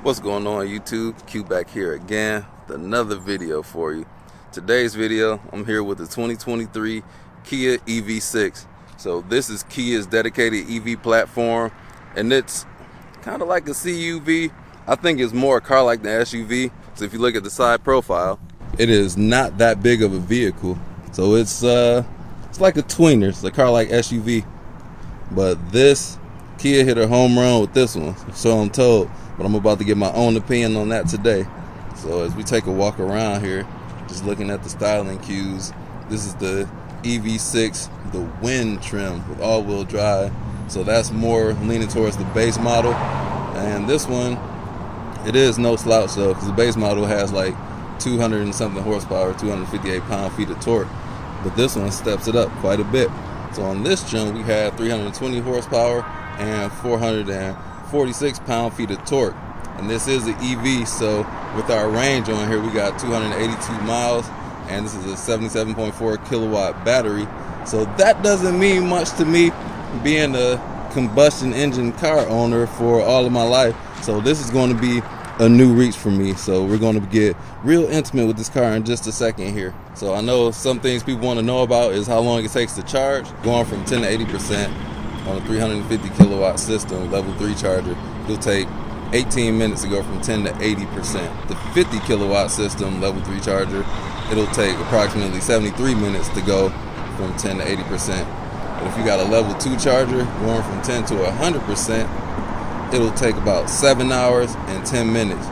What's going on YouTube? Q back here again with another video for you. Today's video, I'm here with the 2023 Kia EV6. So this is Kia's dedicated EV platform, and it's kind of like a CUV. I think it's more a car like the SUV. So if you look at the side profile, it is not that big of a vehicle. So it's like a tweener. It's a car like SUV. But this Kia hit a home run with this one, so I'm told. But I'm about to get my own opinion on that today. So as we take a walk around here, just looking at the styling cues, this is the EV6, the Wind trim with all-wheel drive. So that's more leaning towards the base model. And this one, it is no slouch though, because the base model has like 200 and something horsepower, 258 pound-feet of torque. But this one steps it up quite a bit. So on this trim, we have 320 horsepower and 446 pound-feet of torque. And this is an EV, so with our range on here, we got 282 miles, and this is a 77.4 kilowatt battery. So that doesn't mean much to me, being a combustion engine car owner for all of my life. So this is going to be a new reach for me. So we're going to get real intimate with this car in just a second here. So I know some things people want to know about is how long it takes to charge. Going from 10 to 80% on a 350 kilowatt system, level 3 charger, it'll take 18 minutes to go from 10 to 80%. The 50 kilowatt system, level 3 charger, it'll take approximately 73 minutes to go from 10 to 80%. But if you got a level 2 charger going from 10 to 100%, it'll take about 7 hours and 10 minutes.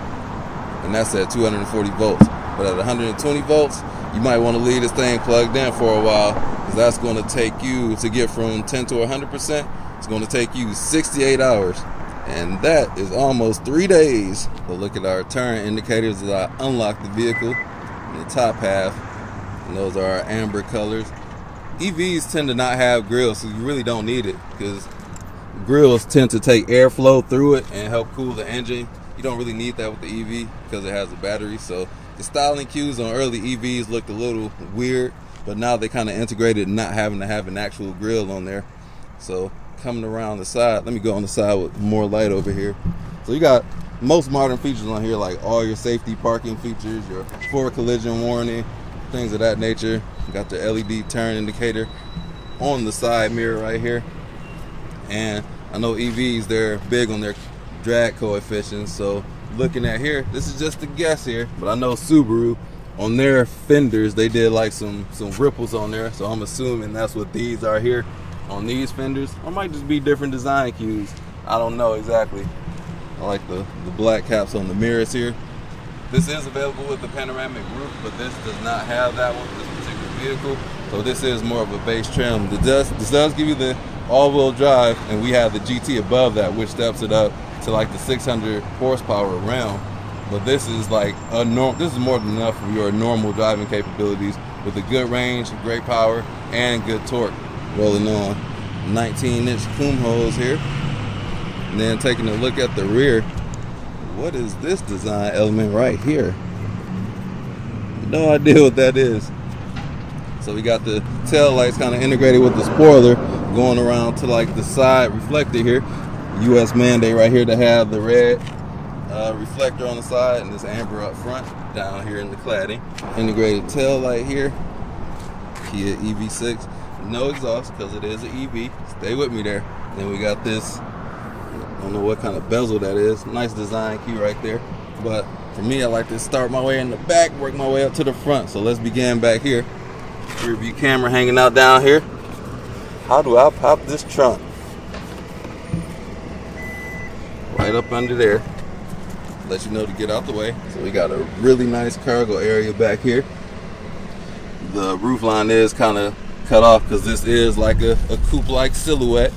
And that's at 240 volts. But at 120 volts, you might want to leave this thing plugged in for a while, because that's going to take you, to get from 10 to 100%, it's going to take you 68 hours. And that is almost 3 days. So look at our turn indicators as I unlock the vehicle in the top half. And those are our amber colors. EVs tend to not have grills, so you really don't need it, because grills tend to take airflow through it and help cool the engine. You don't really need that with the EV because it has a battery. So the styling cues on early EVs looked a little weird, but now they kind of integrated not having to have an actual grill on there. So coming around the side, let me go on the side with more light over here. So you got most modern features on here, like all your safety parking features, your forward collision warning, things of that nature. You got the LED turn indicator on the side mirror right here. And I know EVs, they're big on their drag coefficients, so looking at here, this is just a guess here, but I know Subaru, on their fenders, they did like some ripples on there, so I'm assuming that's what these are here on these fenders. Or might just be different design cues, I don't know exactly. I like the black caps on the mirrors here. This is available with the panoramic roof, but this does not have that one, this particular vehicle. So this is more of a base trim. This does give you the all-wheel drive, and we have the GT above that, which steps it up to like the 600 horsepower realm. But this is like this is more than enough for your normal driving capabilities, with a good range, great power, and good torque. Rolling on 19-inch plume holes here, and then taking a look at the rear. What is this design element right here? No idea what that is. So we got the tail lights kind of integrated with the spoiler, going around to like the side reflector here. US mandate right here to have the red reflector on the side and this amber up front down here in the cladding. Integrated tail light here. Kia EV6. No exhaust because it is an EV. Stay with me there. Then we got this, I don't know what kind of bezel that is. Nice design key right there. But for me, I like to start my way in the back, work my way up to the front. So let's begin back here. Rear view camera hanging out down here. How do I pop this trunk? Right up under there. Let you know to get out the way. So we got a really nice cargo area back here. The roof line is kind of cut off because this is like a coupe-like silhouette.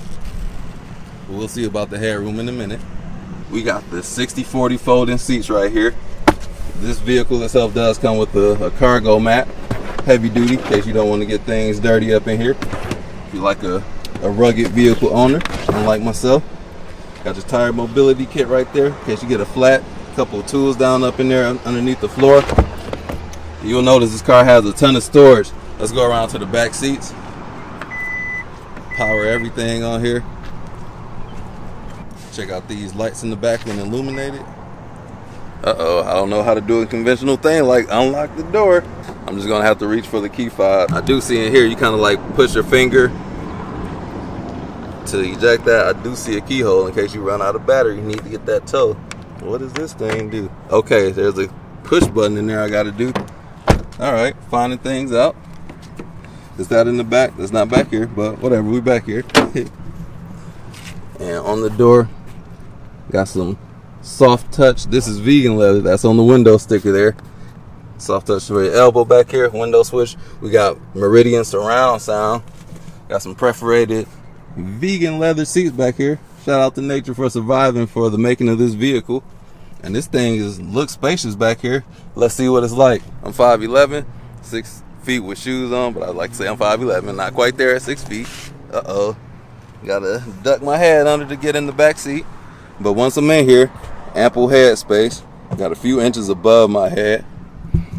We'll see about the headroom in a minute. We got the 60/40 folding seats right here. This vehicle itself does come with a cargo mat, heavy duty, in case you don't want to get things dirty up in here. If you like a rugged vehicle owner, unlike myself. Got your tire mobility kit right there, in case you get a flat. Couple of tools down up in there underneath the floor. You'll notice this car has a ton of storage. Let's go around to the back seats. Power everything on here. Check out these lights in the back when illuminated. Uh-oh, I don't know how to do a conventional thing like unlock the door. I'm just gonna have to reach for the key fob. I do see in here, you kind of like push your finger to eject that. I do see a keyhole in case you run out of battery. You need to get that toe. What does this thing do? Okay, there's a push button in there I gotta do. All right, finding things out. Is that in the back? That's not back here, but whatever, we back here. And on the door, got some soft touch. This is vegan leather. That's on the window sticker there. Soft touch for your elbow back here. Window switch. We got Meridian surround sound. Got some perforated vegan leather seats back here. Shout out to nature for surviving for the making of this vehicle. And this thing looks spacious back here. Let's see what it's like. I'm 5'11", 6 feet with shoes on, but I'd like to say I'm 5'11", not quite there at 6 feet. Uh-oh. Gotta duck my head under to get in the back seat. But once I'm in here, ample head space. Got a few inches above my head.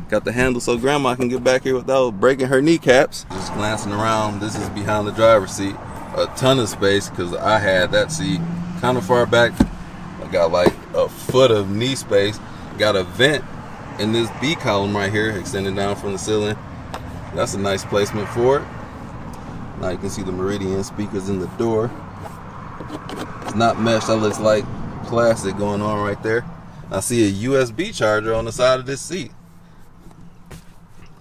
Got the handle so grandma can get back here without breaking her kneecaps. Just glancing around, this is behind the driver's seat. A ton of space because I had that seat kind of far back. I got like a foot of knee space. Got a vent in this B column right here extending down from the ceiling. That's a nice placement for it. Now you can see the Meridian speakers in the door. It's not mesh, that looks like plastic going on right there. I see a USB charger on the side of this seat.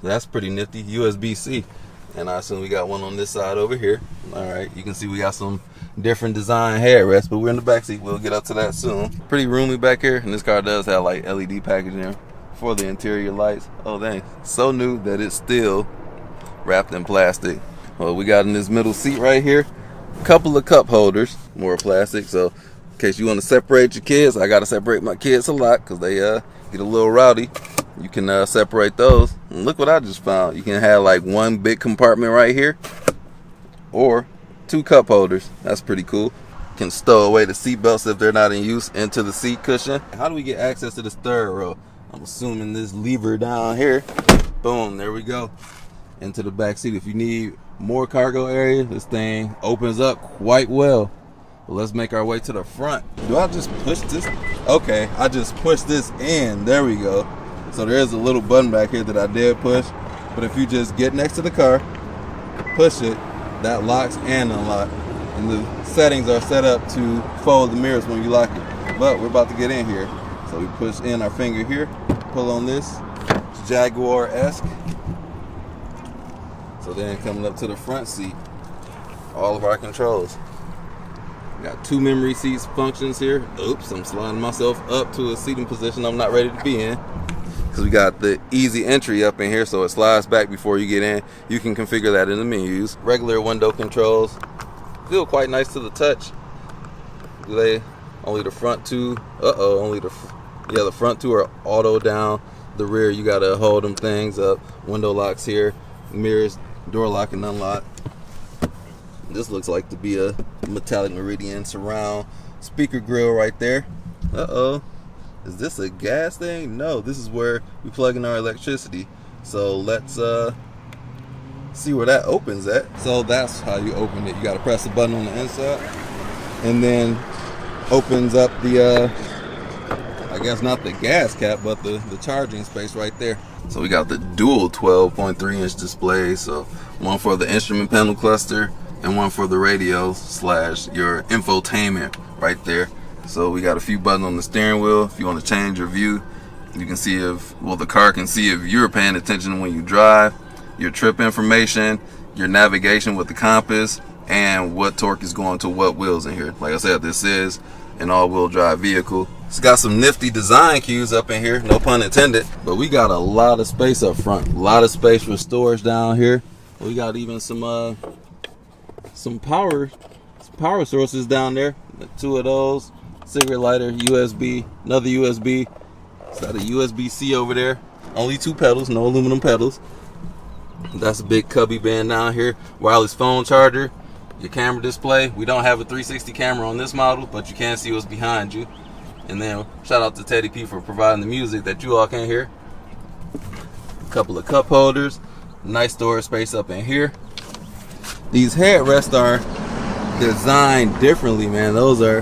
That's pretty nifty, USB-C. And I assume we got one on this side over here. All right, you can see we got some different design headrests, but we're in the back seat. We'll get up to that soon. Pretty roomy back here, and this car does have like LED packaging for the interior lights. Oh dang, so new that it's still wrapped in plastic. Well, we got in this middle seat right here, a couple of cup holders, more plastic. So in case you want to separate your kids, I got to separate my kids a lot because they get a little rowdy. You can separate those. And look what I just found. You can have like one big compartment right here or 2 cup holders. That's pretty cool. You can stow away the seat belts if they're not in use into the seat cushion. How do we get access to this third row? I'm assuming this lever down here. Boom, there we go. Into the back seat. If you need more cargo area, this thing opens up quite well. But let's make our way to the front. Do I just push this? Okay, I just pushed this in. There we go. So there is a little button back here that I did push. But if you just get next to the car, push it, that locks and unlocks. And the settings are set up to fold the mirrors when you lock it. But we're about to get in here. So we push in our finger here, pull on this. It's Jaguar-esque. So then coming up to the front seat, all of our controls. Got 2 memory seats functions here. Oops, I'm sliding myself up to a seating position I'm not ready to be in. Because we got the easy entry up in here, so it slides back before you get in. You can configure that in the menus. Regular window controls. Feel quite nice to the touch. Only the front 2. The front 2 are auto down. The rear, you gotta hold them things up. Window locks here. Mirrors, door lock and unlock. This looks like to be a metallic Meridian surround speaker grill right there. Is this a gas thing? No, this is where we plug in our electricity. So let's see where that opens at. So that's how you open it. You got to press the button on the inside, and then opens up the I guess not the gas cap, but the charging space right there. So we got the dual 12.3-inch displays. So one for the instrument panel cluster and one for the radio / your infotainment right there. So we got a few buttons on the steering wheel. If you want to change your view, you can see the car can see if you're paying attention when you drive, your trip information, your navigation with the compass, and what torque is going to what wheels in here. Like I said, this is an all-wheel drive vehicle. It's got some nifty design cues up in here, no pun intended. But we got a lot of space up front, a lot of space for storage down here. We got even some power sources down there. 2 of those, cigarette lighter, USB, another USB. It's got a USB-C over there. Only 2 pedals, no aluminum pedals. That's a big cubby band down here. Wireless phone charger, your camera display. We don't have a 360 camera on this model, but you can see what's behind you. And then shout out to Teddy P for providing the music that you all can hear. A couple of cup holders, nice storage space up in here. These headrests are designed differently, man. Those are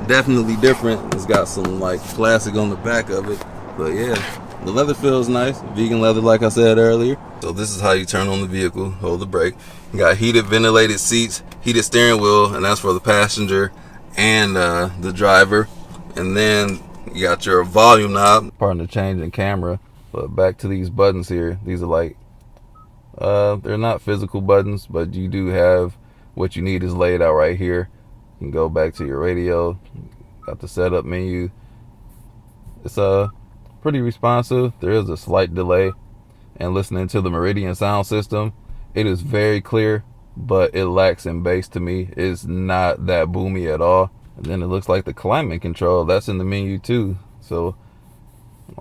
definitely different. It's got some like plastic on the back of it. But yeah, the leather feels nice. Vegan leather, like I said earlier. So this is how you turn on the vehicle. Hold the brake. You got heated ventilated seats, heated steering wheel, and that's for the passenger and the driver. And then you got your volume knob. Pardon the change in camera, but back to these buttons here. These are like, they're not physical buttons, but you do have what you need is laid out right here. You can go back to your radio. Got the setup menu. It's pretty responsive. There is a slight delay, and listening to the Meridian sound system, it is very clear, but it lacks in bass to me. It's not that boomy at all. And then it looks like the climate control, that's in the menu too. So,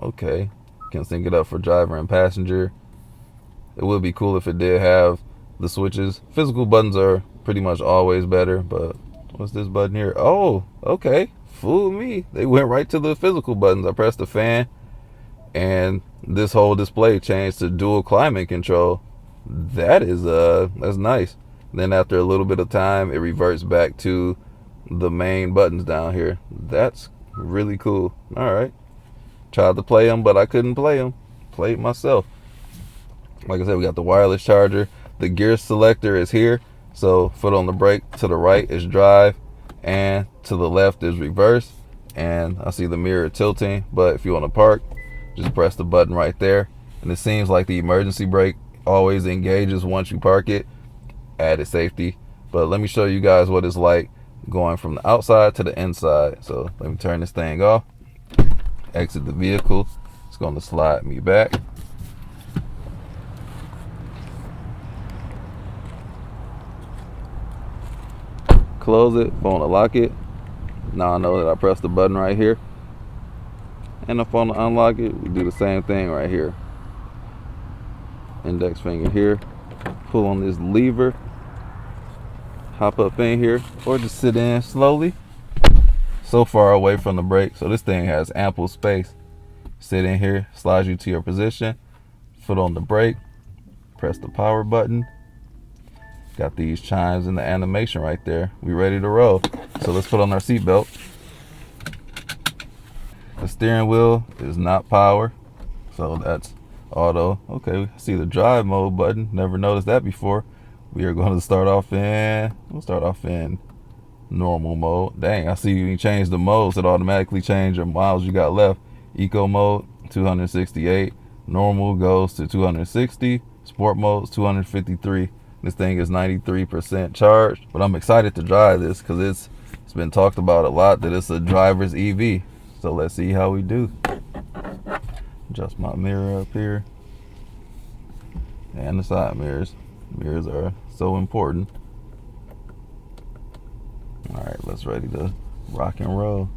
okay, can sync it up for driver and passenger. It would be cool if it did have the switches. Physical buttons are pretty much always better, but what's this button here? Oh, okay, fool me. They went right to the physical buttons. I pressed the fan, and this whole display changed to dual climate control. That is that's nice. Then after a little bit of time, it reverts back to the main buttons down here. That's really cool. All right, tried to play them, but I couldn't play them. Played myself. Like I said, we got the wireless charger. The gear selector is here. So foot on the brake, to the right is drive, and to the left is reverse. And I see the mirror tilting, but if you want to park, just press the button right there. And it seems like the emergency brake always engages once you park it. Added safety. But let me show you guys what it's like going from the outside to the inside. So let me turn this thing off. Exit the vehicle. It's going to slide me back. Close it, phone to lock it. Now I know that I press the button right here. And if I want to unlock it, we do the same thing right here. Index finger here. Pull on this lever. Hop up in here, or just sit in slowly. So far away from the brake, so this thing has ample space. Sit in here, slides you to your position. Foot on the brake. Press the power button. Got these chimes in the animation right there. We ready to roll. So let's put on our seatbelt. The steering wheel is not power, so that's auto. Okay, see the drive mode button. Never noticed that before. We are going to start off in normal mode. Dang, I see you change the modes. It automatically change your miles you got left. Eco mode 268. Normal goes to 260. Sport mode 253. This thing is 93% charged, but I'm excited to drive this because it's been talked about a lot that it's a driver's EV. So let's see how we do. Adjust my mirror up here and the side mirrors. Mirrors are so important. All right, let's ready to rock and roll.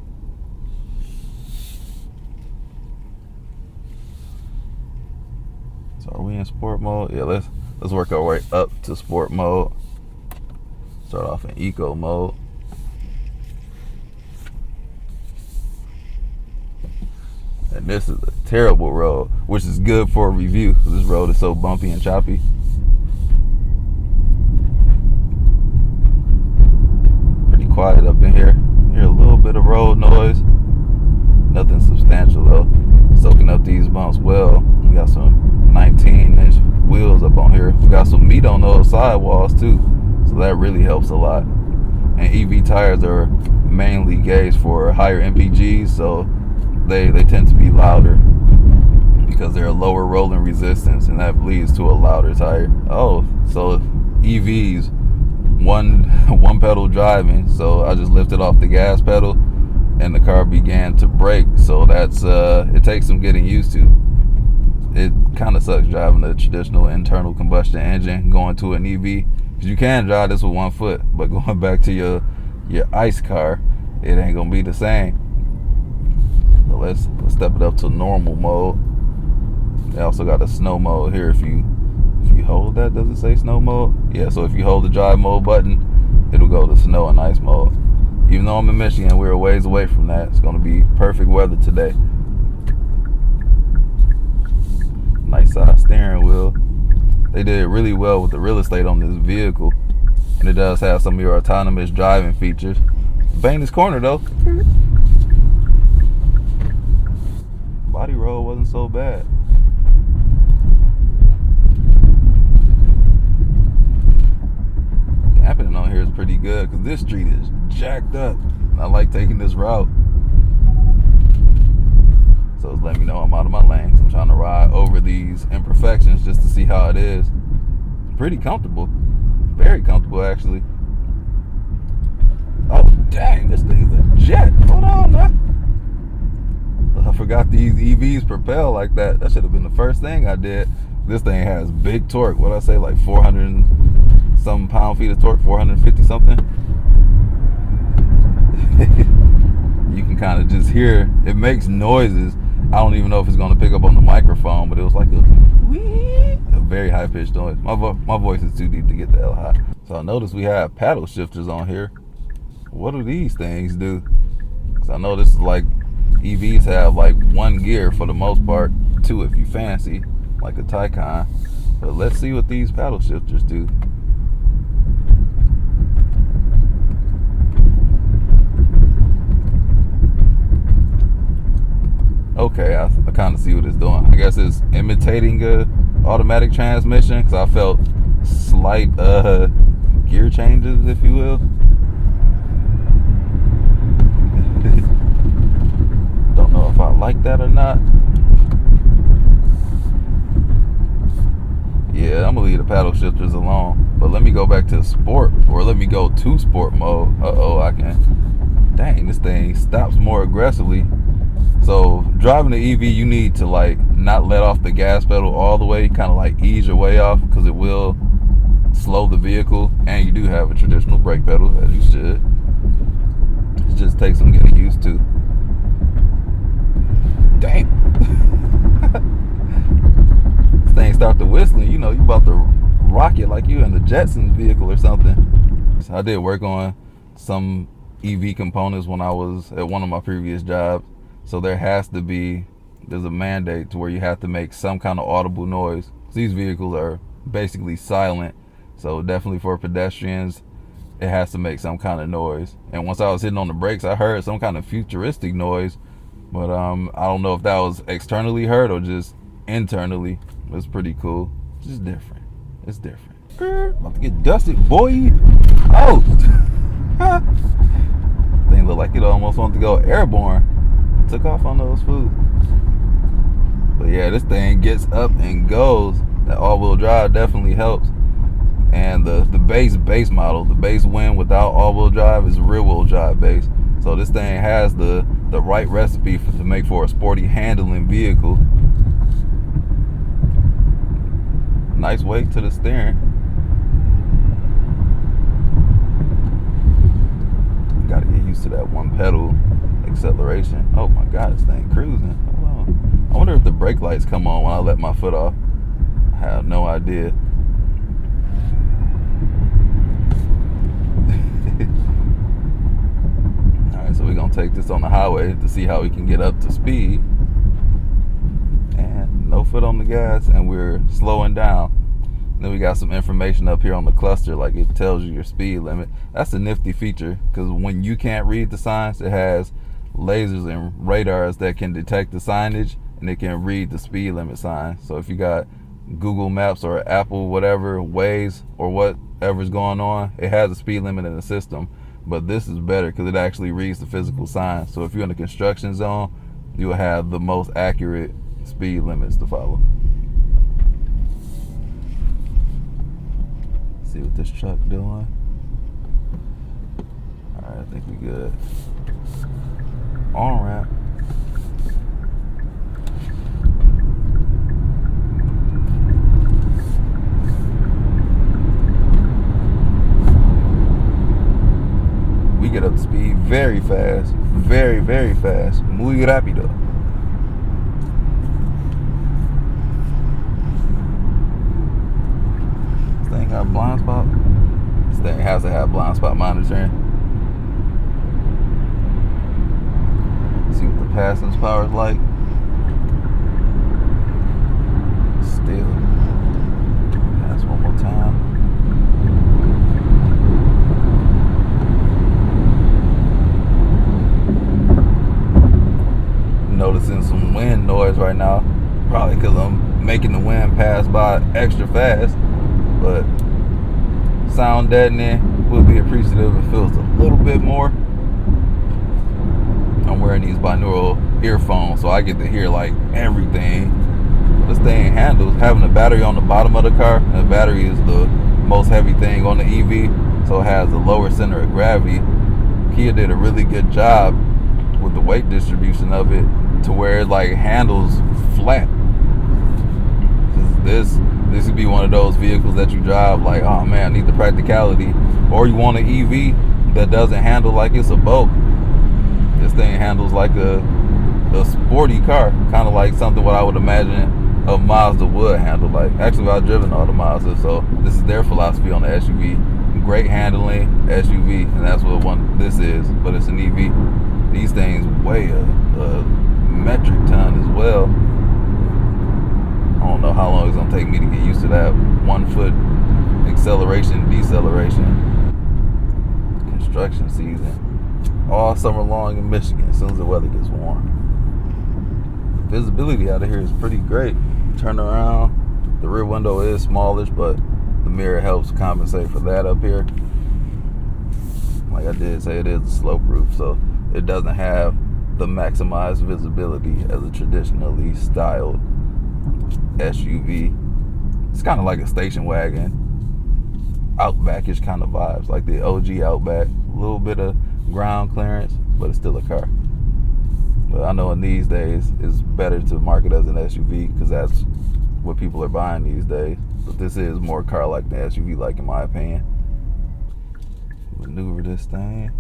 So are we in sport mode? Yeah, let's work our way up to sport mode. Start off in eco mode. And this is a terrible road, which is good for a review because this road is so bumpy and choppy. Pretty quiet up in here. Hear a little bit of road noise. Nothing substantial though. Soaking up these bumps well. We got some 19-inch wheels up on here. We got some meat on those sidewalls too, so that really helps a lot. And EV tires are mainly gauged for higher MPGs, so they tend to be louder because they're a lower rolling resistance, and that leads to a louder tire. Oh, so EVs, one pedal driving, so I just lifted off the gas pedal and the car began to brake. So that's it takes some getting used to. It kind of sucks driving a traditional internal combustion engine going to an EV, because you can drive this with one foot, but going back to your ICE car, it ain't gonna be the same. So let's step it up to normal mode. They also got a snow mode here. If you hold that, does it say snow mode? Yeah, so if you hold the drive mode button, it'll go to snow and ice mode. Even though I'm in Michigan, we're a ways away from that. It's gonna be perfect weather today. Nice size steering wheel. They did really well with the real estate on this vehicle, and it does have some of your autonomous driving features. Bang this corner though. Body road wasn't so bad. Damping on here is pretty good because this street is jacked up. I like taking this route. So it's letting me know I'm out of my lane. So I'm trying to ride over these imperfections just to see how it is. Pretty comfortable. Very comfortable, actually. Oh, dang, this thing's a jet. Hold on, now. I forgot these EVs propel like that. That should have been the first thing I did. This thing has big torque. What did I say, like 400 and some pound-feet of torque, 450 something? You can kind of just hear, it makes noises. I don't even know if it's going to pick up on the microphone, but it was like a very high-pitched noise. My voice is too deep to get the hell high. So I noticed we have paddle shifters on here. What do these things do? Because I know this is like, EVs have like one gear for the most part, two if you fancy, like a Taycan. But let's see what these paddle shifters do. Okay, I kind of see what it's doing. I guess it's imitating a automatic transmission because I felt slight gear changes, if you will. Don't know if I like that or not. Yeah, I'm gonna leave the paddle shifters alone. But let me go back to sport, or let me go to sport mode. I can. Dang, this thing stops more aggressively. So driving the EV, you need to like not let off the gas pedal all the way, kind of like ease your way off, because it will slow the vehicle. And you do have a traditional brake pedal, as you should. It just takes some getting used to. Damn. This thing started whistling, you know, you about to rock it like you in the Jetsons vehicle or something. So I did work on some EV components when I was at one of my previous jobs. So there's a mandate to where you have to make some kind of audible noise. These vehicles are basically silent. So definitely for pedestrians, it has to make some kind of noise. And once I was hitting on the brakes, I heard some kind of futuristic noise. But I don't know if that was externally heard or just internally. It's pretty cool. It's just different. It's different. About to get dusted, boy. Oh! Thing looked like it almost wanted to go airborne. Took off on those foods. But yeah, this thing gets up and goes. That all-wheel drive definitely helps. And the base model, the base Win without all-wheel drive is rear-wheel drive base. So this thing has the right recipe to make for a sporty handling vehicle. Nice weight to the steering. Gotta get used to that one pedal acceleration. Oh my God, this thing cruising. Hold on. I wonder if the brake lights come on when I let my foot off. I have no idea. Alright, so we're gonna take this on the highway to see how we can get up to speed. And no foot on the gas, and we're slowing down. Then we got some information up here on the cluster, like it tells you your speed limit. That's a nifty feature, because when you can't read the signs, it has lasers and radars that can detect the signage, and it can read the speed limit sign. So if you got Google Maps or Apple, whatever, Waze, or whatever's going on, it has a speed limit in the system. But this is better because it actually reads the physical sign. So if you're in a construction zone, you'll have the most accurate speed limits to follow. See what this truck doing. Alright, I think we good. On ramp. We get up to speed very fast. Very, very fast. Muy rápido. This thing got blind spot. This thing has to have blind spot monitoring. See what the passing power is like. Still. Pass one more time. Noticing some wind wind noise right now, probably because I'm making the wind pass by extra fast, but sound deadening, will be appreciative if it feels a little bit more. I'm wearing these binaural earphones, so I get to hear like everything. This thing handles, having a battery on the bottom of the car, and the battery is the most heavy thing on the EV, so it has a lower center of gravity. Kia did a really good job with the weight distribution of it to where it like handles flat. This would be one of those vehicles that you drive like, oh man, I need the practicality, or you want an EV that doesn't handle like it's a boat. This thing handles like a sporty car, kind of like something what I would imagine a Mazda would handle like. Actually, I've driven all the Mazda, so this is their philosophy on the SUV. Great handling SUV, and that's what this is, but it's an EV. These things weigh a metric ton as well. I don't know how long it's gonna take me to get used to that 1 foot acceleration, deceleration. Construction season all summer long in Michigan as soon as the weather gets warm. The visibility out of here is pretty great. Turn around, the rear window is smallish, but the mirror helps compensate for that up here. Like I did say, it is a slope roof, so it doesn't have the maximized visibility as a traditionally styled SUV. It's kind of like a station wagon, Outback-ish kind of vibes, like the OG Outback. A little bit of ground clearance, but it's still a car. But I know in these days it's better to market as an SUV because that's what people are buying these days. But this is more car-like than SUV-like in my opinion. Maneuver this thing.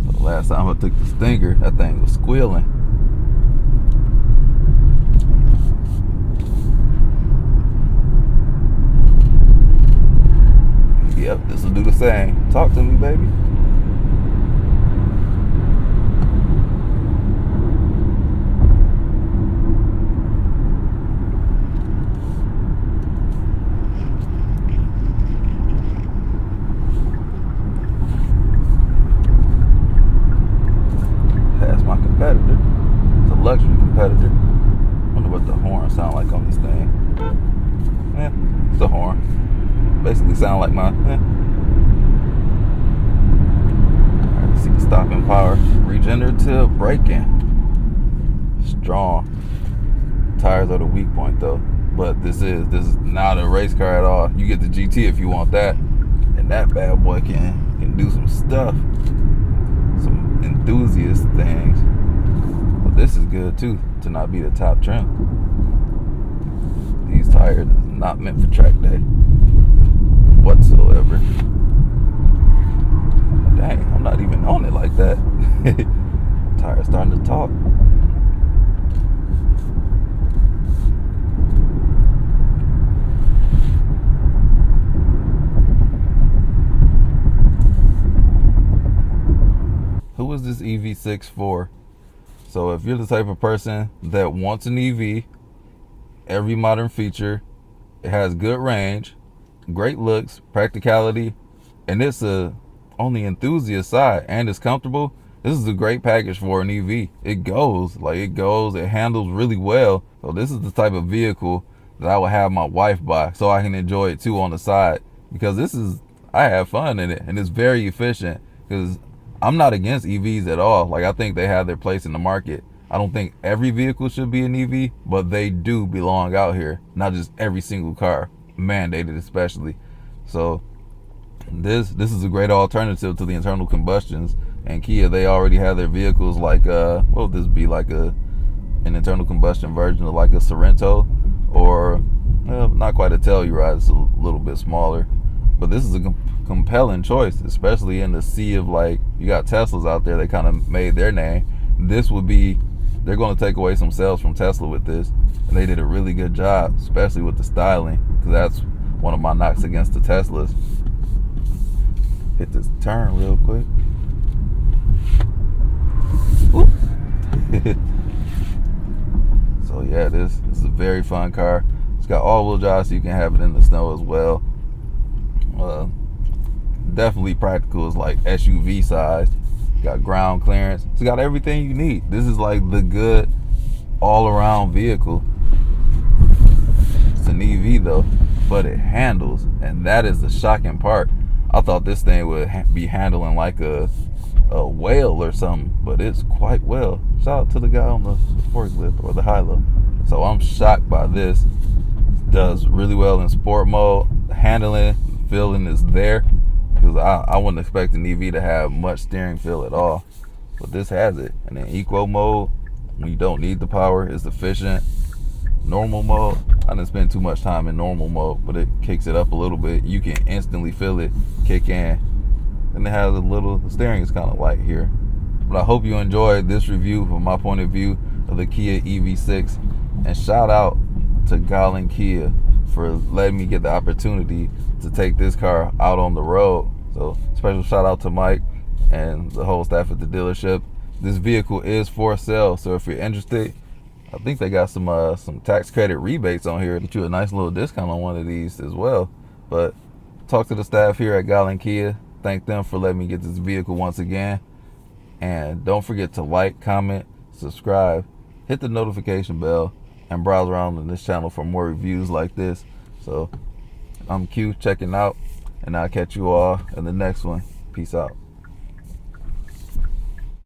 So last time I took the Stinger, that thing was squealing. Yep, this will do the same. Talk to me, baby. That's my competitor. It's a luxury competitor. Wonder what the horn sound like on this thing. It's a horn. Basically sound like my Alright, let's see the stopping power. Regenerative braking. Strong. Tires are the weak point though. But this is not a race car at all. You get the GT if you want that. And that bad boy can do some stuff. Some enthusiast things. But this is good too, to not be the top trim. These tires is not meant for track day whatsoever. Dang, I'm not even on it like that. Tire's starting to talk. Who is this EV6 for? So if you're the type of person that wants an EV, every modern feature, it has good range, great looks, practicality, and it's on the enthusiast side, and it's comfortable. This is a great package for an EV. It goes, it handles really well. So this is the type of vehicle that I would have my wife buy so I can enjoy it too on the side, because I have fun in it and it's very efficient. Because I'm not against EVs at all. Like, I think they have their place in the market. I don't think every vehicle should be an EV, but they do belong out here. Not just every single car, mandated especially. So this is a great alternative to the internal combustions. And Kia, they already have their vehicles like what would this be, like an internal combustion version of like a Sorento, or not quite a Telluride, it's a little bit smaller. But this is a compelling choice, especially in the sea of, like, you got Teslas out there that kind of made their name. This would be, they're going to take away some sales from Tesla with this, and they did a really good job, especially with the styling, because that's one of my knocks against the Teslas. Hit this turn real quick. So yeah, this is a very fun car. It's got all-wheel drive, so you can have it in the snow as well. definitely practical. It's like SUV size. Got ground clearance. It's got everything you need. This is like the good all-around vehicle. It's an EV though, but it handles, and that is the shocking part. I thought this thing would be handling like a whale or something, but it's quite well. Shout out to the guy on the forklift or the high-low. So I'm shocked by this. Does really well in sport mode. Handling, feeling is there, because I wouldn't expect an EV to have much steering feel at all, but this has it. And in eco mode, when you don't need the power, it's efficient. Normal mode, I didn't spend too much time in normal mode, but it kicks it up a little bit. You can instantly feel it kick in. And it has the steering is kind of light here. But I hope you enjoyed this review from my point of view of the Kia EV6. And shout out to Loc Kia for letting me get the opportunity to take this car out on the road. So special shout out to Mike and the whole staff at the dealership. This vehicle is for sale, so if you're interested, I think they got some tax credit rebates on here. Get you a nice little discount on one of these as well. But talk to the staff here at Loc and Kia. Thank them for letting me get this vehicle once again. And don't forget to like, comment, subscribe, hit the notification bell, and browse around on this channel for more reviews like this. So I'm Q checking out, and I'll catch you all in the next one. Peace out.